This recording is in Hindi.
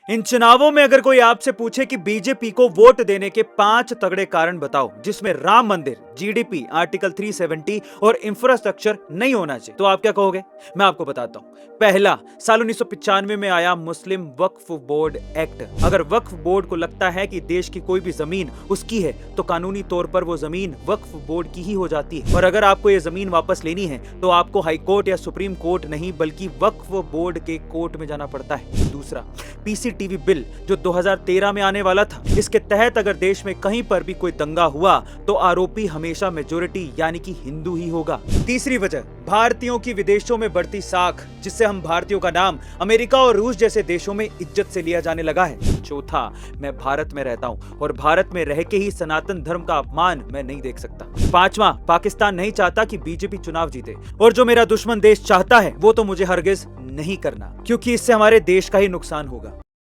इन चुनावों में अगर कोई आपसे पूछे कि बीजेपी को वोट देने के 5 तगड़े कारण बताओ जिसमें राम मंदिर, जीडीपी, आर्टिकल 370 और इंफ्रास्ट्रक्चर नहीं होना चाहिए, तो आप क्या कहोगे? मैं आपको बताता हूं। पहला, साल 1995 में आया मुस्लिम वक्फ बोर्ड एक्ट। अगर वक्फ बोर्ड को लगता है कि देश की कोई भी जमीन उसकी है तो कानूनी तौर पर वो जमीन वक्फ बोर्ड की ही हो जाती है, और अगर आपको ये जमीन वापस लेनी है तो आपको हाई कोर्ट या सुप्रीम कोर्ट नहीं बल्कि वक्फ बोर्ड के कोर्ट में जाना पड़ता है। दूसरा, पीसीटीवी बिल जो 2013 में आने वाला था, इसके तहत अगर देश में कहीं पर भी कोई दंगा हुआ तो आरोपी हमेशा मेजोरिटी यानी कि हिंदू ही होगा। तीसरी वजह, भारतीयों की विदेशों में बढ़ती साख, जिससे हम भारतीयों का नाम अमेरिका और रूस जैसे देशों में इज्जत से लिया जाने लगा है। चौथा, मैं भारत में रहता हूं और भारत में रह के ही सनातन धर्म का अपमान मैं नहीं देख सकता। पांचवा, पाकिस्तान नहीं चाहता कि बीजेपी चुनाव जीते, और जो मेरा दुश्मन देश चाहता है वो तो मुझे हरगिज नहीं करना, क्योंकि इससे हमारे देश का ही नुकसान होगा।